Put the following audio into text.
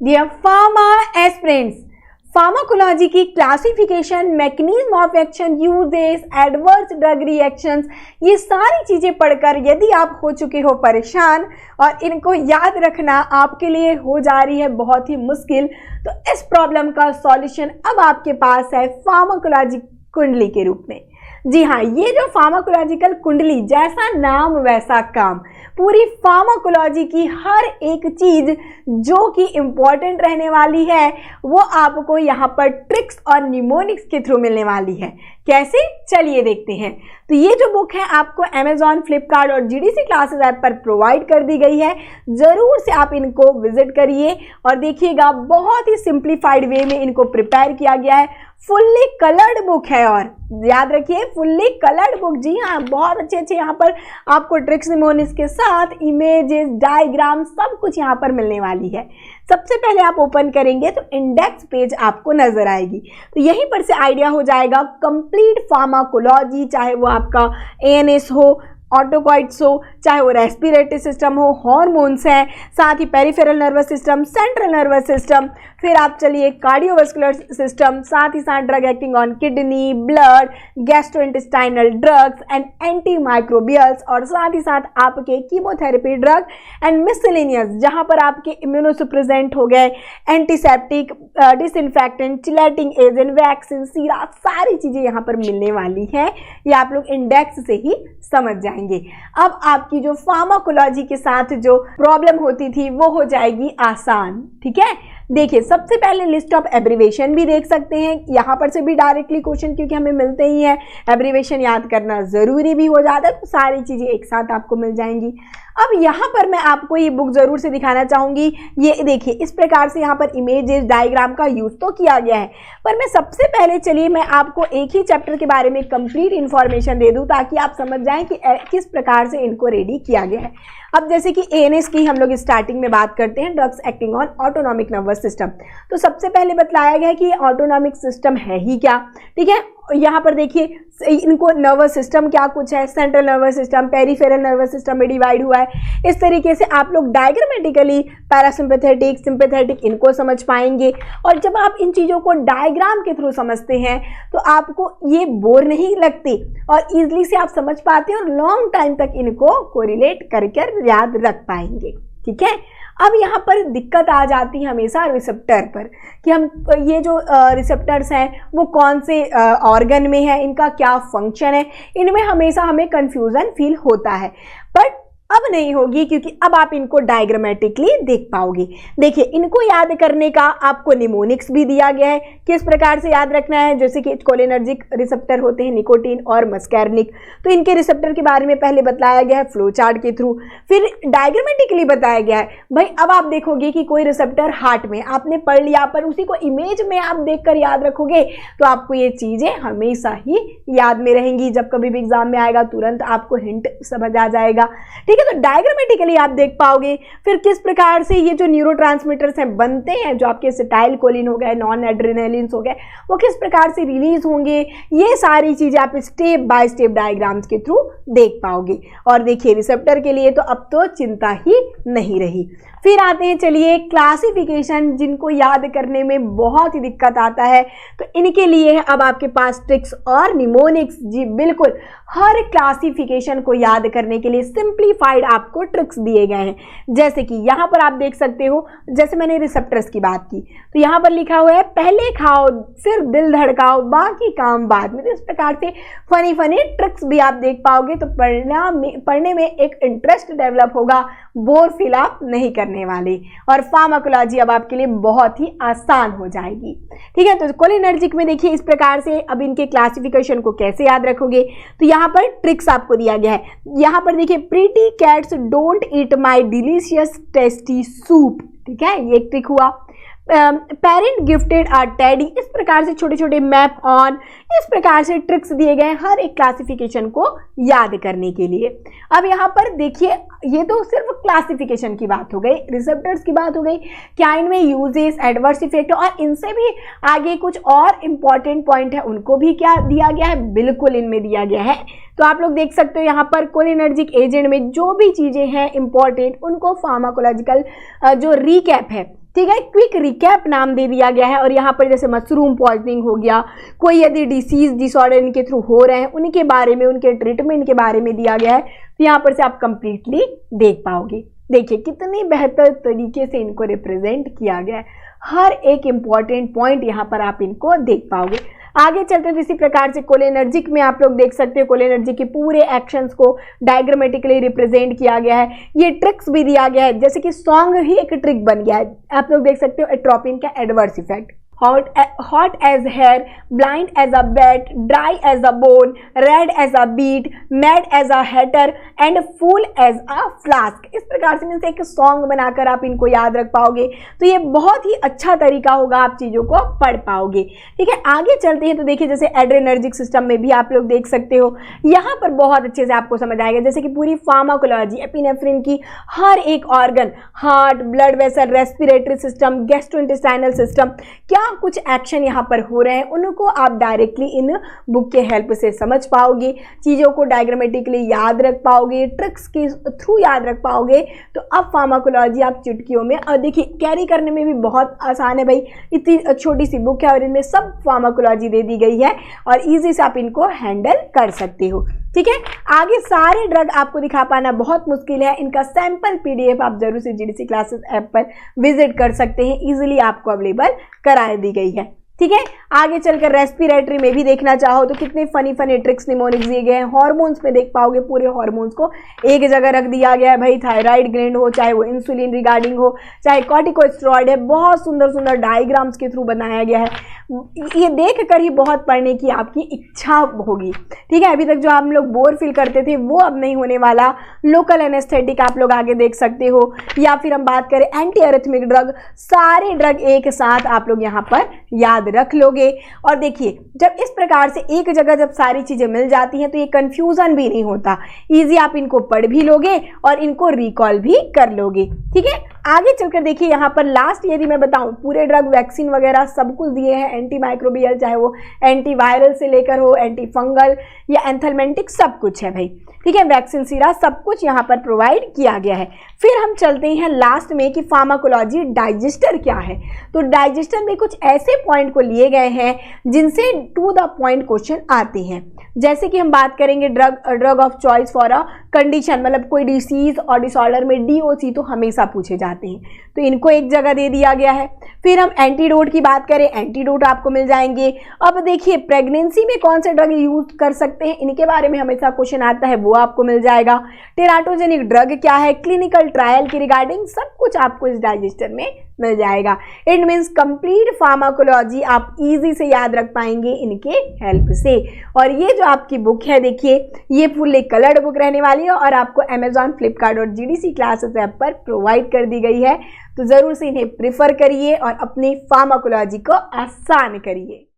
Dear pharma aspirants, pharmacology की classification, mechanism of action, uses, adverse drug reactions, ये सारी चीज़ें पढ़कर यदि आप हो चुके हो परेशान और इनको याद रखना आपके लिए हो जा रही है बहुत ही मुश्किल, तो इस प्रॉब्लम का सॉल्यूशन अब आपके पास है फार्माकोलॉजी कुंडली के रूप में। जी हाँ, ये जो फार्माकोलॉजिकल कुंडली, जैसा नाम वैसा काम, पूरी फार्माकोलॉजी की हर एक चीज जो कि इम्पॉर्टेंट रहने वाली है वो आपको यहाँ पर ट्रिक्स और निमोनिक्स के थ्रू मिलने वाली है। कैसे, चलिए देखते हैं। तो ये जो बुक है आपको अमेजॉन, फ्लिपकार्ट और जीडीसी क्लासेस ऐप पर प्रोवाइड कर दी गई है। ज़रूर से आप इनको विजिट करिए और देखिएगा, बहुत ही सिंप्लीफाइड वे में इनको प्रिपेयर किया गया है। फुल्ली कलर्ड बुक है और याद रखिए फुल्ली कलर्ड बुक। जी हाँ, बहुत अच्छे अच्छे यहाँ पर आपको ट्रिक्स निमोनिक्स के साथ इमेजेस, डायग्राम, सब कुछ यहाँ पर मिलने वाली है। सबसे पहले आप ओपन करेंगे तो इंडेक्स पेज आपको नजर आएगी, तो यहीं पर से आइडिया हो जाएगा कंप्लीट फार्माकोलॉजी, चाहे वो आपका एएनएस हो, ऑटोकॉइड्स हो, चाहे वो रेस्पिरेटरी सिस्टम हो, हार्मोन्स हैं, साथ ही peripheral nervous system, central nervous system, फिर आप चलिए कार्डियोवास्कुलर सिस्टम, साथ ही साथ drug acting on kidney, blood, gastrointestinal drugs and anti microbials, और साथ ही साथ आपके कीमोथेरेपी ड्रग एंड मिसलेनियस, जहां पर आपके इम्यूनोसुप्रेसेंट हो गए, antiseptic, disinfectant, chelating agent, vaccine, सीरा, सारी चीजें यहाँ पर मिलने वाली हैं। ये आप लोग इंडेक्स से ही समझ जाएंगे। अब आपकी जो फार्माकोलॉजी के साथ जो प्रॉब्लम होती थी वो हो जाएगी आसान। ठीक है, देखिए सबसे पहले लिस्ट ऑफ एब्रीवेशन भी देख सकते हैं, यहाँ पर से भी डायरेक्टली क्वेश्चन क्योंकि हमें मिलते ही है, एब्रीवेशन याद करना जरूरी भी हो जाता है, तो सारी चीजें एक साथ आपको मिल जाएंगी। अब यहाँ पर मैं आपको ये बुक जरूर से दिखाना चाहूंगी। ये देखिए, इस प्रकार से यहाँ पर इमेजेस, डायग्राम का यूज तो किया गया है, पर मैं सबसे पहले चलिए मैं आपको एक ही चैप्टर के बारे में कंप्लीट इंफॉर्मेशन दे दूं ताकि आप समझ जाएं कि किस प्रकार से इनको रेडी किया गया है। अब जैसे कि एएनएस की हम लोग स्टार्टिंग में बात करते हैं, drugs acting on autonomic nervous system, तो सबसे पहले बताया गया है कि ऑटोनॉमिक सिस्टम है ही क्या। ठीक है, यहाँ पर देखिए इनको नर्वस सिस्टम क्या कुछ है, central nervous system, peripheral nervous system में डिवाइड हुआ है। इस तरीके से आप लोग डायग्रामेटिकली पैरासिम्पैथेटिक, सिंपैथेटिक इनको समझ पाएंगे, और जब आप इन चीज़ों को डायग्राम के थ्रू समझते हैं तो आपको ये बोर नहीं लगती और इजली से आप समझ पाते हैं और लॉन्ग टाइम तक इनको कोरिलेट करके याद रख पाएंगे। ठीक है, अब यहाँ पर दिक्कत आ जाती है हमेशा रिसेप्टर पर कि हम ये जो रिसेप्टर्स हैं वो कौन से ऑर्गन में है, इनका क्या फंक्शन है, इनमें हमेशा हमें कंफ्यूजन फील होता है, बट अब नहीं होगी क्योंकि अब आप इनको डायग्रामेटिकली देख पाओगे। देखिए, इनको याद करने का आपको निमोनिक्स भी दिया गया है, किस प्रकार से याद रखना है। जैसे कि कोलिनर्जिक रिसेप्टर होते हैं निकोटीन और मस्कैर्निक, तो इनके रिसेप्टर के बारे में पहले बताया गया है फ्लो चार्ट के थ्रू, फिर डायग्रामेटिकली बताया गया है। भाई अब आप देखोगे कि कोई रिसेप्टर हार्ट में आपने पढ़ लिया, पर उसी को इमेज में आप देखकर याद रखोगे तो आपको ये चीजें हमेशा ही याद में रहेंगी। जब कभी भी एग्जाम में आएगा तुरंत आपको हिंट समझ आ जाएगा। ठीक है, तो डायग्रामेटिकली आप देख पाओगे। फिर किस प्रकार से ये जो न्यूरोट्रांसमीटर्स हैं बनते हैं, जो आपके एसिटाइल कोलिन हो गए, नॉन एड्रेनालिन हो गए, वो किस प्रकार से रिलीज होंगे, ये सारी चीजें आप स्टेप बाय स्टेप डायग्राम्स के थ्रू देख पाओगे। और देखिए रिसेप्टर के लिए तो अब तो चिंता ही नहीं रही। फिर आते हैं चलिए क्लासिफिकेशन, जिनको याद करने में बहुत ही दिक्कत आता है, तो इनके लिए है अब आपके पास ट्रिक्स और निमोनिक्स। जी बिल्कुल, हर क्लासिफिकेशन को याद करने के लिए सिंप्लीफाइड आपको ट्रिक्स दिए गए हैं। जैसे कि यहाँ पर आप देख सकते हो, जैसे मैंने रिसेप्टर्स की बात की तो यहाँ पर लिखा हुआ है पहले खाओ फिर दिल धड़काओ बाकी काम बाद में। तो इस प्रकार से फनी फनी ट्रिक्स भी आप देख पाओगे, तो पढ़ने में एक इंटरेस्ट डेवलप होगा, बोर फील आप नहीं करने वाले, और फार्माकोलॉजी अब आपके लिए बहुत ही आसान हो जाएगी। ठीक है, तो कोलिनर्जिक में देखिए इस प्रकार से अब इनके क्लासिफिकेशन को कैसे याद रखोगे, तो यहाँ पर ट्रिक्स आपको दिया गया है। यहाँ पर देखिए pretty cats don't eat my delicious tasty soup. ठीक है, ये एक ट्रिक हुआ। पेरेंट गिफ्टेड आर टेडी, इस प्रकार से छोटे छोटे मैप ऑन, इस प्रकार से ट्रिक्स दिए गए हर एक क्लासिफिकेशन को याद करने के लिए। अब यहाँ पर देखिए, ये तो सिर्फ क्लासिफिकेशन की बात हो गई, रिसेप्टर्स की बात हो गई, क्या इनमें यूजेस, एडवर्स इफेक्ट, और इनसे भी आगे कुछ और इंपॉर्टेंट पॉइंट है उनको भी क्या दिया गया है, बिल्कुल इनमें दिया गया है। तो आप लोग देख सकते हो यहाँ पर कोलिनर्जिक एजेंट में जो भी चीजें हैं इंपॉर्टेंट, उनको फार्माकोलॉजिकल जो रिकैप है ठीक है, क्विक रिकैप नाम दे दिया गया है। और यहाँ पर जैसे मशरूम पॉइजनिंग हो गया, कोई यदि डिसीज डिसऑर्डर इनके थ्रू हो रहे हैं उनके बारे में, उनके ट्रीटमेंट के बारे में दिया गया है। तो यहाँ पर से आप कंप्लीटली देख पाओगे। देखिए कितनी बेहतर तरीके से इनको रिप्रेजेंट किया गया है, हर एक इंपॉर्टेंट पॉइंट यहाँ पर आप इनको देख पाओगे। आगे चलते हैं इसी प्रकार से कोलिनर्जिक में आप लोग देख सकते हो कोलिनर्जिक के पूरे एक्शंस को डायग्रामेटिकली रिप्रेजेंट किया गया है। ये ट्रिक्स भी दिया गया है, जैसे कि सॉन्ग ही एक ट्रिक बन गया है। आप लोग देख सकते हो एट्रोपिन का adverse effect, hot as hair, blind as a bat, dry as a bone, red as a beet, mad as a hatter and full as a flask। इस प्रकार से इनसे एक सॉन्ग बनाकर आप इनको याद रख पाओगे। तो ये बहुत ही अच्छा तरीका होगा, आप चीज़ों को पढ़ पाओगे। ठीक है, आगे चलते हैं तो देखिए जैसे एड्रेनर्जिक सिस्टम में भी आप लोग देख सकते हो, यहाँ पर बहुत अच्छे से आपको समझ आएगा। जैसे कि पूरी फार्माकोलॉजी, एपिनेफ्रिन की हर एक organ, heart, blood vessel, respiratory system, gastrointestinal system, क्या कुछ एक्शन यहाँ पर हो रहे हैं उनको आप डायरेक्टली इन बुक के हेल्प से समझ पाओगे, चीज़ों को डायग्रामेटिकली याद रख पाओगे, ट्रिक्स के थ्रू याद रख पाओगे। तो अब फार्माकोलॉजी आप चुटकियों में, और देखिए कैरी करने में भी बहुत आसान है भाई, इतनी छोटी सी बुक है और इनमें सब फार्माकोलॉजी दे दी गई है और ईजी से आप इनको हैंडल कर सकते हो। ठीक है, आगे सारे ड्रग आपको दिखा पाना बहुत मुश्किल है, इनका सैंपल पीडीएफ आप जरूर से जीडीसी क्लासेस ऐप पर विजिट कर सकते हैं, इजीली आपको अवेलेबल करा दी गई है। ठीक है, आगे चलकर रेस्पिरेटरी में भी देखना चाहो तो कितने फनी फनी ट्रिक्स निमोनिक्स दिए गए हैं। हॉर्मोन्स में देख पाओगे, पूरे हॉर्मोन्स को एक जगह रख दिया गया है भाई, थायराइड ग्लैंड हो, चाहे वो इंसुलिन रिगार्डिंग हो, चाहे कॉर्टिकोस्टेरॉइड है, बहुत सुंदर सुंदर डायग्राम्स के थ्रू बनाया गया है। ये देख कर ही बहुत पढ़ने की आपकी इच्छा होगी। ठीक है, अभी तक जो हम लोग बोर फील करते थे वो अब नहीं होने वाला। लोकल एनेस्थेटिक आप लोग आगे देख सकते हो, या फिर हम बात करें एंटी एरिथमिक ड्रग, सारे ड्रग एक साथ आप लोग यहाँ पर याद रख लोगे। और देखिए जब इस प्रकार से एक जगह जब सारी चीजें मिल जाती हैं तो ये कंफ्यूजन भी नहीं होता, इजी आप इनको पढ़ भी लोगे और इनको रिकॉल भी कर लोगे। ठीक है, आगे चलकर देखिए यहाँ पर लास्ट यदि मैं बताऊं, पूरे ड्रग वैक्सीन वगैरह सब कुछ दिए हैं, एंटी माइक्रोबियल, चाहे वो एंटी वायरल से लेकर हो एंटी फंगल या एंथलमेंटिक, सब कुछ है भाई। ठीक है, वैक्सीन सीरा सब कुछ यहाँ पर प्रोवाइड किया गया है। फिर हम चलते हैं लास्ट में कि फार्माकोलॉजी डाइजेस्टर क्या है। तो डाइजेस्टर में कुछ ऐसे पॉइंट को लिए गए हैं जिनसे टू द पॉइंट क्वेश्चन आते हैं। जैसे कि हम बात करेंगे drug of choice for a condition, मतलब कोई डिसीज और डिसऑर्डर में DOC तो हमेशा पूछे जाते हैं, तो इनको एक जगह दे दिया गया है। फिर हम एंटीडोट की बात करें, एंटीडोट आपको मिल जाएंगे। अब देखिए प्रेगनेंसी में कौन से ड्रग यूज कर सकते हैं, इनके बारे में हमेशा क्वेश्चन आता है, वो आपको मिल जाएगा। टेराटोजेनिक ड्रग क्या है, क्लिनिकल ट्रायल की रिगार्डिंग सब कुछ आपको इस डाइजेस्टर में मिल जाएगा। इट मीन्स कंप्लीट फार्माकोलॉजी आप इजी से याद रख पाएंगे इनके हेल्प से। और ये जो आपकी बुक है देखिए, ये फुल्ली कलर्ड बुक रहने वाली है और आपको अमेजॉन, फ्लिपकार्ट और जीडीसी क्लासेस ऐप पर प्रोवाइड कर दी गई है। तो जरूर से इन्हें प्रिफर करिए और अपनी फार्माकोलॉजी को आसान करिए।